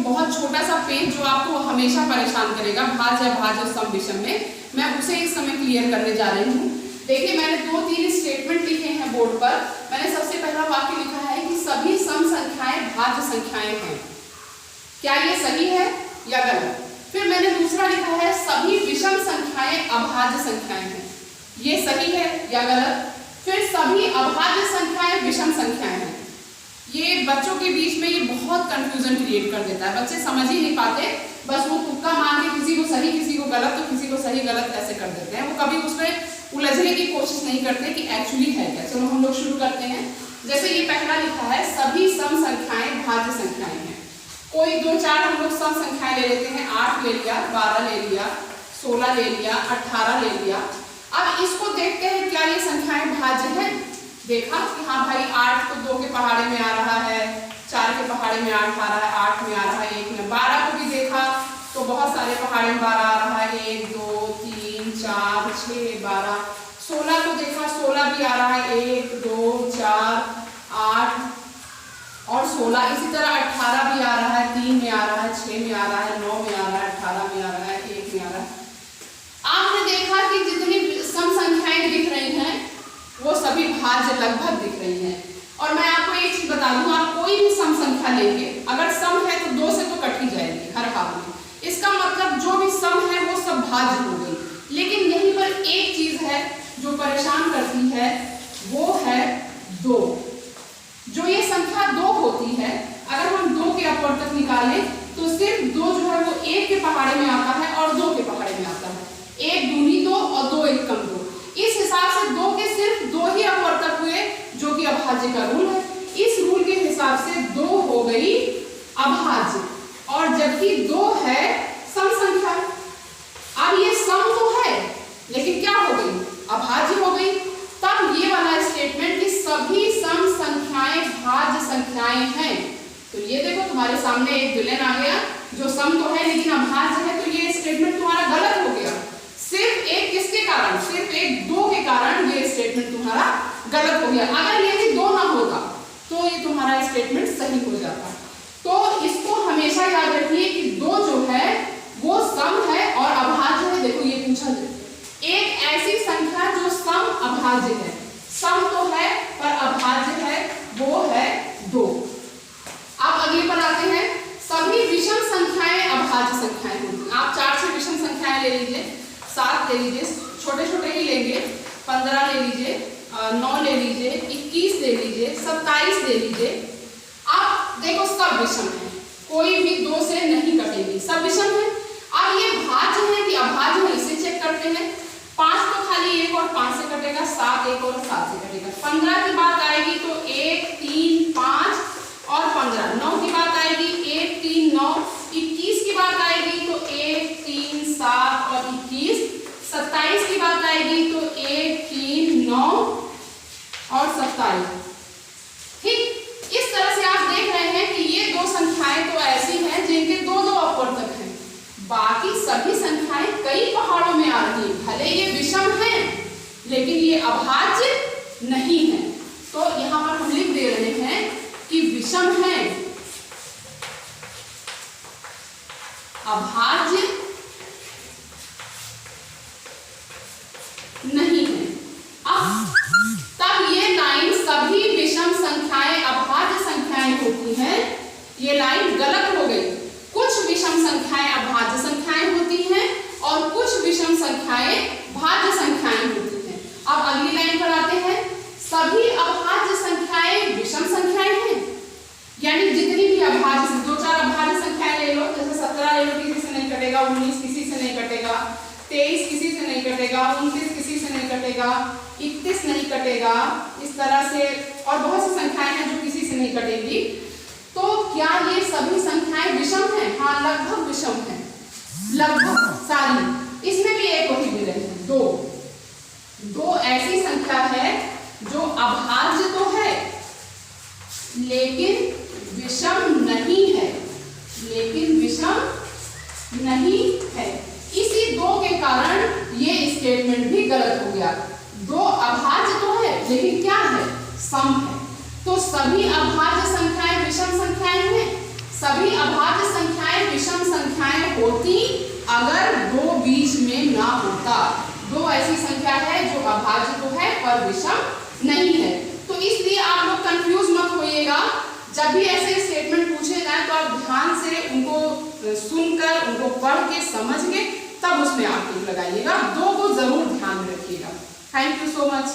बहुत छोटा सा पेज जो आपको हमेशा परेशान करेगा भाज्य अभाज्य सम विषम में, मैं उसे इस समय क्लियर करने जा रही हूँ। देखिए मैंने 2-3 स्टेटमेंट लिखे हैं बोर्ड पर। मैंने सबसे पहला वाक्य लिखा है कि सभी सम संख्याएं भाज्य संख्याएं हैं। क्या ये सही है या गलत? फिर मैंने दूसरा लिखा है सभी विषम संख्याएं अभाज्य संख्याएं हैं। ये सही है या गलत? फिर सभी अभाज्य संख्याएं विषम संख्याएं हैं। ये बच्चों के बीच में ये बहुत कंफ्यूजन क्रिएट कर देता है, बच्चे समझ ही नहीं पाते, बस वो तुक्का मान के किसी को सही किसी को गलत तो किसी को सही गलत ऐसे कर देते हैं। वो कभी उसमें उलझने की कोशिश नहीं करते कि एक्चुअली है क्या। चलो हम लोग शुरू करते हैं। जैसे ये पहला लिखा है सभी सम संख्याएं भाज्य संख्याएं हैं। कोई 2-4 हम लोग सम संख्याएं ले लेते हैं, 8 ले लिया, 12 ले लिया, 16 ले लिया, 18 ले लिया। अब इसको देखते हैं क्या ये संख्याएं भाज्य हैं। देखा कि हाँ भाई 8 तो 2 के पहाड़े में आ रहा है, 4 के पहाड़े में 8 आ रहा है, 8 में आ रहा है 1 में। 12 को भी देखा तो बहुत सारे पहाड़े में 12 आ रहा है, 1 2 3 4 6 12। 16 को देखा 16 भी आ रहा है, 1 2 4 8 और 16। इसी तरह 18 भी आ रहा है, 3 में आ रहा है, 6 में आ रहा है, 9 में आ रहा है, 18 में आ रहा है, 1 में आ रहा है। आपने देखा कि जितनी सम संख्याएं दिख रही हैं वो सभी भाज्य लगभग दिख रही हैं। और मैं आपको एक चीज बता दूं, आप कोई भी सम संख्या लेंगे, अगर सम है तो 2 से तो कट ही जाएगी हर हाल में। इसका मतलब जो भी सम है वो सब भाज्य हो गई। लेकिन यहीं पर एक चीज है जो परेशान करती है, वो है 2। जो ये संख्या 2 होती है, अगर हम 2 के अपवर्तक निकालें तो सिर्फ 2 जो है वो 1 के पहाड़े में आता है और 2 के पहाड़े में आता है। 1 दूनी 2 और 2 1 कम 2। इस हिसाब से 2 के सिर्फ 2 ही अपवर्तक हुए, जो कि अभाज्य का रूल है। इस रूल के हिसाब से 2 हो गई अभाज्य, और जबकि 2 है सम संख्या। अब ये सम तो है लेकिन क्या हो गई, अभाज्य हो गई। तब ये वाला स्टेटमेंट कि सभी सम संख्याएं भाज्य संख्याएं हैं, तो ये देखो तुम्हारे सामने एक विलेन आ गया जो सम तो है लेकिन अभाज्य है। तो ये स्टेटमेंट तुम्हारा गलत हो गया। सिर्फ एक किसके कारण, सिर्फ एक 2 के कारण ये स्टेटमेंट तुम्हारा गलत हो गया। अगर ये भी 2 ना होता तो ये तुम्हारा स्टेटमेंट सही हो जाता। तो इसको हमेशा याद रखिए कि 2 जो है वो सम है और अभाज्य है। देखो ये पूछा जाए एक ऐसी संख्या जो सम अभाज्य है, सम तो है पर अभाज्य है, वो है 2। अब अगले पर आते हैं, सभी विषम संख्याएं अभाज्य संख्याएं होती। आप 4 से विषम संख्याएं ले लीजिए, 7 ले लीजिए, छोटे छोटे ही लेंगे, 15 ले लीजिए, 9 ले लीजिए, 21 ले लीजिए, 27 ले लीजिए। आप देखो सब विषम है, कोई भी 2 से नहीं कटेगी, सब विषम है। अब ये भाज्य है कि अभाज्य है, इसे चेक करते हैं। 5 तो खाली 1 और 5 से कटेगा, 7 1 और 7 से कटेगा। 15 की बात आएगी तो 1 3 5 और 15। 9 की बात आएगी 1 3 9। 21 की बात आएगी तो 1 3 7 और 21। 27 की बात आएगी तो 1 3 9 और 27। ठीक, इस तरह से आप देख रहे हैं कि ये 2 संख्याएं तो ऐसी हैं जिनके 2-2 अपवर्तक हैं। बाकी सभी संख्याएं कई पहाड़ों में आ रही हैं। भले ये विषम हैं लेकिन ये अभाज्य नहीं है। तो यहां पर हम लिख दे रहे हैं कि विषम है, अभाज्य नहीं है। अब तब ये लाइन सभी विषम संख्याएं अभाज्य संख्याएं होती हैं, ये लाइन गलत हो गई। कुछ विषम संख्याएं अभाज्य संख्याएं होती हैं और कुछ विषम संख्याएं भाज्य संख्याएं होती हैं। अब अगली लाइन पर आते हैं, सभी अभाज्य संख्याएं विषम संख्याएं हैं। यानी जितनी भी अभाज्य 2-4 अभाज्य संख्याएं ले लो, जैसे 17 ले लो, किसी से नहीं कटेगा, 19 किसी से नहीं कटेगा, 23 किसी से नहीं कटेगा, 29 किसी से नहीं कटेगा, 31 नहीं कटेगा, इस तरह से और बहुत सी संख्याएं हैं जो किसी से नहीं कटेगी। तो क्या ये सभी संख्याएं विषम हैं? हाँ, लगभग विषम हैं, लगभग सारी। इसमें भी एक वही विलेन है, 2 ऐसी संख्या है जो अभाज्य तो है लेकिन विषम नहीं है, लेकिन विषम नहीं है। इसी 2 के कारण ये स्टेटमेंट भी गलत हो गया। 2 अभाज्य तो है लेकिन क्या है, सम है। तो सभी अभाज्य संख्याएं विषम संख्याएं हैं, सभी सभी अभाज्य संख्याएं विषम संख्याएं होती अगर 2 बीच में ना होता। 2 ऐसी संख्या है जो अभाज्य तो है पर विषम नहीं है। तो इसलिए आप लोग कंफ्यूज मत होइएगा, जब भी ऐसे स्टेटमेंट पूछे जाए तो आप ध्यान से उनको सुनकर, उनको पढ़ के, समझ के तब उसमें आप टिक लगाइएगा। 2 को जरूर ध्यान में रखिएगा। Thank you so much.